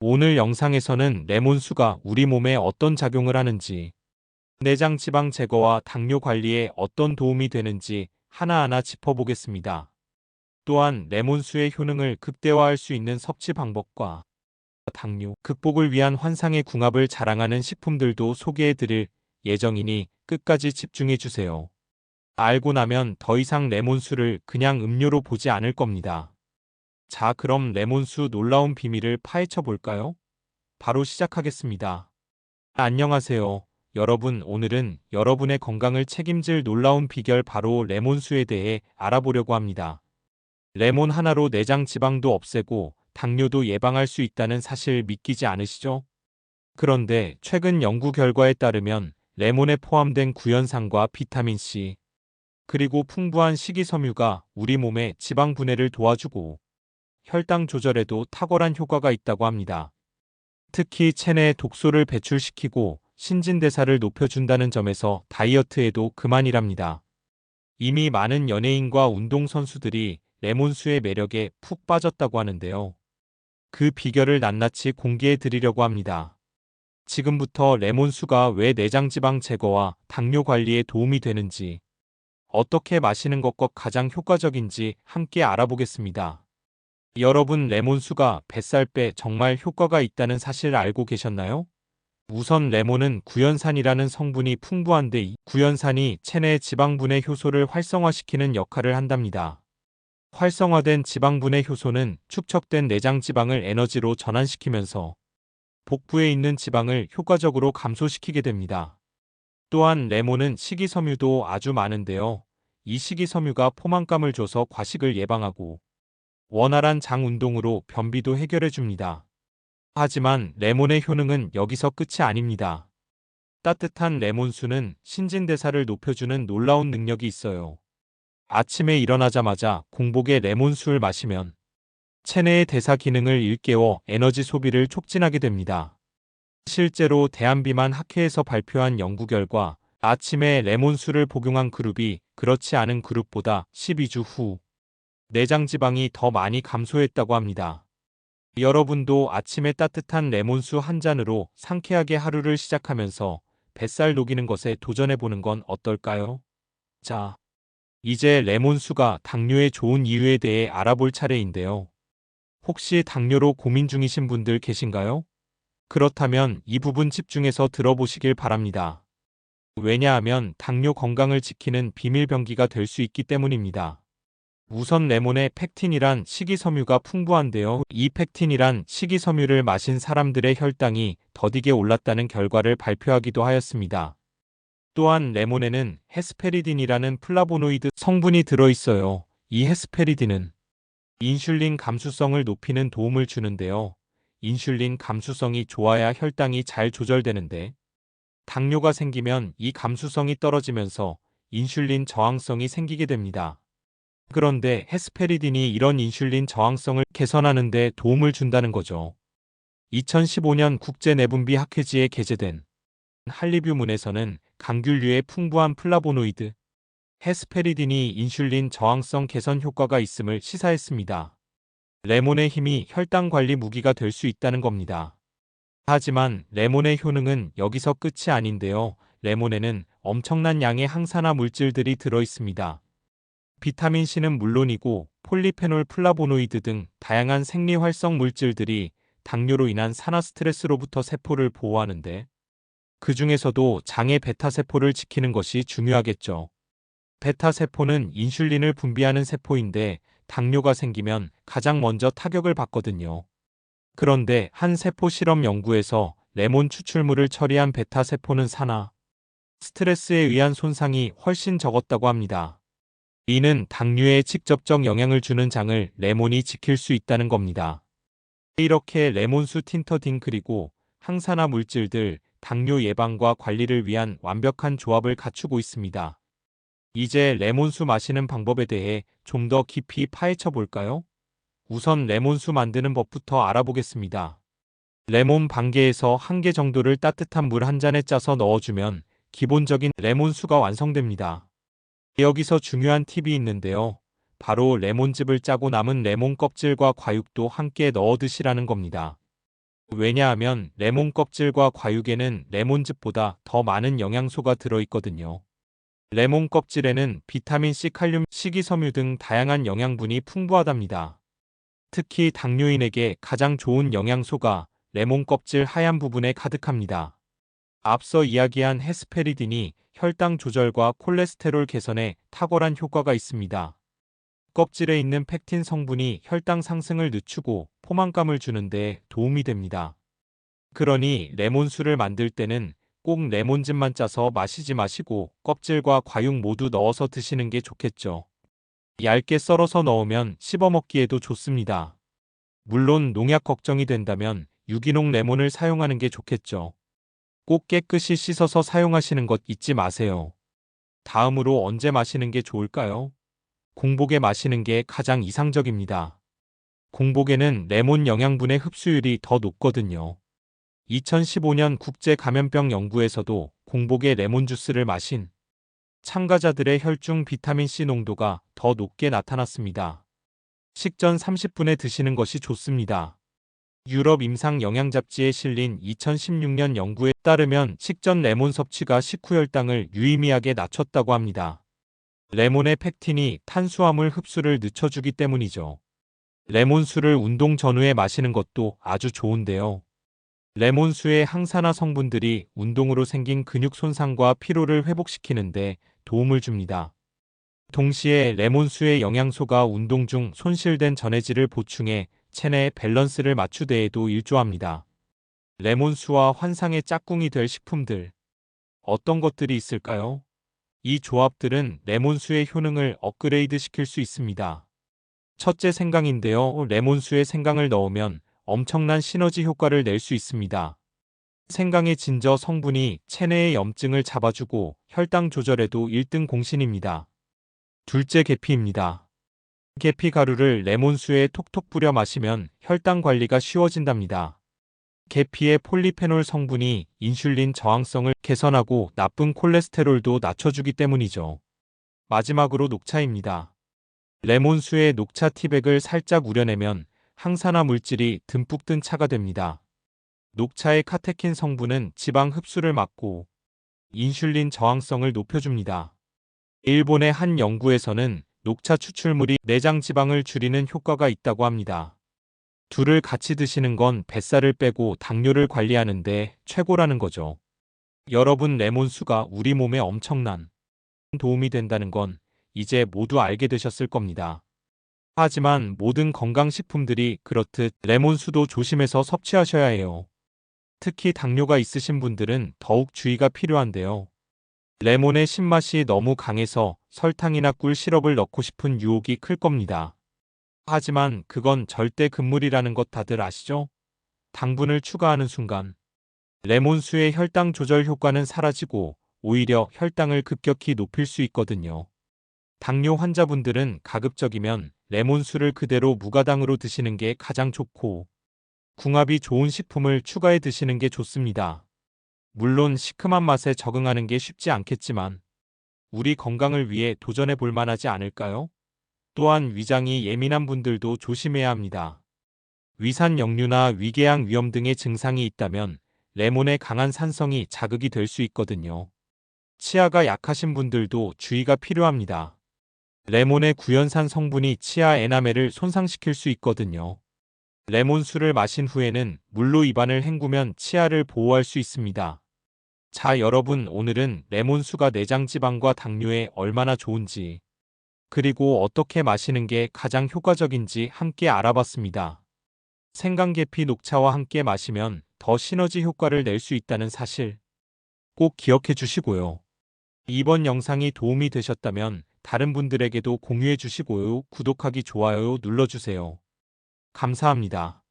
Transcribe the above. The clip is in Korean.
오늘 영상에서는 레몬수가 우리 몸에 어떤 작용을 하는지, 내장 지방 제거와 당뇨 관리에 어떤 도움이 되는지 하나하나 짚어보겠습니다. 또한 레몬수의 효능을 극대화할 수 있는 섭취 방법과 당뇨 극복을 위한 환상의 궁합을 자랑하는 식품들도 소개해드릴 예정이니 끝까지 집중해주세요. 알고 나면 더 이상 레몬수를 그냥 음료로 보지 않을 겁니다. 자, 그럼 레몬수 놀라운 비밀을 파헤쳐 볼까요? 바로 시작하겠습니다. 안녕하세요. 여러분, 오늘은 여러분의 건강을 책임질 놀라운 비결 바로 레몬수에 대해 알아보려고 합니다. 레몬 하나로 내장 지방도 없애고 당뇨도 예방할 수 있다는 사실 믿기지 않으시죠? 그런데 최근 연구 결과에 따르면 레몬에 포함된 구연산과 비타민C, 그리고 풍부한 식이섬유가 우리 몸의 지방 분해를 도와주고 혈당 조절에도 탁월한 효과가 있다고 합니다. 특히 체내에 독소를 배출시키고 신진대사를 높여준다는 점에서 다이어트에도 그만이랍니다. 이미 많은 연예인과 운동선수들이 레몬수의 매력에 푹 빠졌다고 하는데요. 그 비결을 낱낱이 공개해 드리려고 합니다. 지금부터 레몬수가 왜 내장지방 제거와 당뇨 관리에 도움이 되는지, 어떻게 마시는 것과 가장 효과적인지 함께 알아보겠습니다. 여러분, 레몬수가 뱃살빼 정말 효과가 있다는 사실 알고 계셨나요? 우선 레몬은 구연산이라는 성분이 풍부한데 이 구연산이 체내 지방분해 효소를 활성화시키는 역할을 한답니다. 활성화된 지방분해 효소는 축적된 내장 지방을 에너지로 전환시키면서 복부에 있는 지방을 효과적으로 감소시키게 됩니다. 또한 레몬은 식이섬유도 아주 많은데요. 이 식이섬유가 포만감을 줘서 과식을 예방하고 원활한 장 운동으로 변비도 해결해 줍니다. 하지만 레몬의 효능은 여기서 끝이 아닙니다. 따뜻한 레몬수는 신진대사를 높여주는 놀라운 능력이 있어요. 아침에 일어나자마자 공복에 레몬수를 마시면 체내의 대사 기능을 일깨워 에너지 소비를 촉진하게 됩니다. 실제로 대한비만 학회에서 발표한 연구 결과 아침에 레몬수를 복용한 그룹이 그렇지 않은 그룹보다 12주 후 내장 지방이 더 많이 감소했다고 합니다. 여러분도 아침에 따뜻한 레몬수 한 잔으로 상쾌하게 하루를 시작하면서 뱃살 녹이는 것에 도전해보는 건 어떨까요? 자, 이제 레몬수가 당뇨에 좋은 이유에 대해 알아볼 차례인데요. 혹시 당뇨로 고민 중이신 분들 계신가요? 그렇다면 이 부분 집중해서 들어보시길 바랍니다. 왜냐하면 당뇨 건강을 지키는 비밀병기가 될 수 있기 때문입니다. 우선 레몬에 펙틴이란 식이섬유가 풍부한데요. 이 펙틴이란 식이섬유를 마신 사람들의 혈당이 더디게 올랐다는 결과를 발표하기도 하였습니다. 또한 레몬에는 헤스페리딘이라는 플라보노이드 성분이 들어있어요. 이 헤스페리딘은 인슐린 감수성을 높이는 도움을 주는데요. 인슐린 감수성이 좋아야 혈당이 잘 조절되는데 당뇨가 생기면 이 감수성이 떨어지면서 인슐린 저항성이 생기게 됩니다. 그런데 헤스페리딘이 이런 인슐린 저항성을 개선하는 데 도움을 준다는 거죠. 2015년 국제내분비 학회지에 게재된 한리뷰문에서는 강균류의 풍부한 플라보노이드, 헤스페리딘이 인슐린 저항성 개선 효과가 있음을 시사했습니다. 레몬의 힘이 혈당 관리 무기가 될 수 있다는 겁니다. 하지만 레몬의 효능은 여기서 끝이 아닌데요. 레몬에는 엄청난 양의 항산화 물질들이 들어 있습니다. 비타민C는 물론이고 폴리페놀 플라보노이드 등 다양한 생리활성 물질들이 당뇨로 인한 산화 스트레스로부터 세포를 보호하는데 그 중에서도 장의 베타세포를 지키는 것이 중요하겠죠. 베타세포는 인슐린을 분비하는 세포인데 당뇨가 생기면 가장 먼저 타격을 받거든요. 그런데 한 세포 실험 연구에서 레몬 추출물을 처리한 베타세포는 산화, 스트레스에 의한 손상이 훨씬 적었다고 합니다. 이는 당뇨에 직접적 영향을 주는 장을 레몬이 지킬 수 있다는 겁니다. 이렇게 레몬수 틴터딘 그리고 항산화 물질들, 당뇨 예방과 관리를 위한 완벽한 조합을 갖추고 있습니다. 이제 레몬수 마시는 방법에 대해 좀 더 깊이 파헤쳐 볼까요? 우선 레몬수 만드는 법부터 알아보겠습니다. 레몬 반 개에서 1개 정도를 따뜻한 물 한 잔에 짜서 넣어주면 기본적인 레몬수가 완성됩니다. 여기서 중요한 팁이 있는데요. 바로 레몬즙을 짜고 남은 레몬 껍질과 과육도 함께 넣어 드시라는 겁니다. 왜냐하면 레몬 껍질과 과육에는 레몬즙보다 더 많은 영양소가 들어있거든요. 레몬 껍질에는 비타민C, 칼륨, 식이섬유 등 다양한 영양분이 풍부하답니다. 특히 당뇨인에게 가장 좋은 영양소가 레몬 껍질 하얀 부분에 가득합니다. 앞서 이야기한 헤스페리딘이 혈당 조절과 콜레스테롤 개선에 탁월한 효과가 있습니다. 껍질에 있는 펙틴 성분이 혈당 상승을 늦추고 포만감을 주는 데 도움이 됩니다. 그러니 레몬수를 만들 때는 꼭 레몬즙만 짜서 마시지 마시고 껍질과 과육 모두 넣어서 드시는 게 좋겠죠. 얇게 썰어서 넣으면 씹어 먹기에도 좋습니다. 물론 농약 걱정이 된다면 유기농 레몬을 사용하는 게 좋겠죠. 꼭 깨끗이 씻어서 사용하시는 것 잊지 마세요. 다음으로 언제 마시는 게 좋을까요? 공복에 마시는 게 가장 이상적입니다. 공복에는 레몬 영양분의 흡수율이 더 높거든요. 2015년 국제감염병 연구에서도 공복에 레몬 주스를 마신 참가자들의 혈중 비타민C 농도가 더 높게 나타났습니다. 식전 30분에 드시는 것이 좋습니다. 유럽 임상 영양 잡지에 실린 2016년 연구에 따르면 식전 레몬 섭취가 식후 혈당을 유의미하게 낮췄다고 합니다. 레몬의 펙틴이 탄수화물 흡수를 늦춰주기 때문이죠. 레몬수를 운동 전후에 마시는 것도 아주 좋은데요. 레몬수의 항산화 성분들이 운동으로 생긴 근육 손상과 피로를 회복시키는데 도움을 줍니다. 동시에 레몬수의 영양소가 운동 중 손실된 전해질을 보충해 체내의 밸런스를 맞추데에도 일조합니다. 레몬수와 환상의 짝꿍이 될 식품들. 어떤 것들이 있을까요? 이 조합들은 레몬수의 효능을 업그레이드 시킬 수 있습니다. 첫째, 생강인데요. 레몬수에 생강을 넣으면 엄청난 시너지 효과를 낼 수 있습니다. 생강의 진저 성분이 체내의 염증을 잡아주고 혈당 조절에도 1등 공신입니다. 둘째, 계피입니다. 계피 가루를 레몬수에 톡톡 뿌려 마시면 혈당 관리가 쉬워진답니다. 계피의 폴리페놀 성분이 인슐린 저항성을 개선하고 나쁜 콜레스테롤도 낮춰주기 때문이죠. 마지막으로 녹차입니다. 레몬수에 녹차 티백을 살짝 우려내면 항산화 물질이 듬뿍 든 차가 됩니다. 녹차의 카테킨 성분은 지방 흡수를 막고 인슐린 저항성을 높여줍니다. 일본의 한 연구에서는 녹차 추출물이 내장 지방을 줄이는 효과가 있다고 합니다. 둘을 같이 드시는 건 뱃살을 빼고 당뇨를 관리하는데 최고라는 거죠. 여러분, 레몬수가 우리 몸에 엄청난 도움이 된다는 건 이제 모두 알게 되셨을 겁니다. 하지만 모든 건강식품들이 그렇듯 레몬수도 조심해서 섭취하셔야 해요. 특히 당뇨가 있으신 분들은 더욱 주의가 필요한데요. 레몬의 신맛이 너무 강해서 설탕이나 꿀 시럽을 넣고 싶은 유혹이 클 겁니다. 하지만 그건 절대 금물이라는 것 다들 아시죠? 당분을 추가하는 순간 레몬수의 혈당 조절 효과는 사라지고 오히려 혈당을 급격히 높일 수 있거든요. 당뇨 환자분들은 가급적이면 레몬수를 그대로 무가당으로 드시는 게 가장 좋고 궁합이 좋은 식품을 추가해 드시는 게 좋습니다. 물론 시큼한 맛에 적응하는 게 쉽지 않겠지만 우리 건강을 위해 도전해 볼 만하지 않을까요? 또한 위장이 예민한 분들도 조심해야 합니다. 위산 역류나 위궤양 위염 등의 증상이 있다면 레몬의 강한 산성이 자극이 될 수 있거든요. 치아가 약하신 분들도 주의가 필요합니다. 레몬의 구연산 성분이 치아 에나멜을 손상시킬 수 있거든요. 레몬수를 마신 후에는 물로 입안을 헹구면 치아를 보호할 수 있습니다. 자, 여러분, 오늘은 레몬수가 내장 지방과 당뇨에 얼마나 좋은지, 그리고 어떻게 마시는 게 가장 효과적인지 함께 알아봤습니다. 생강계피 녹차와 함께 마시면 더 시너지 효과를 낼 수 있다는 사실 꼭 기억해 주시고요. 이번 영상이 도움이 되셨다면 다른 분들에게도 공유해 주시고요. 구독하기, 좋아요 눌러주세요. 감사합니다.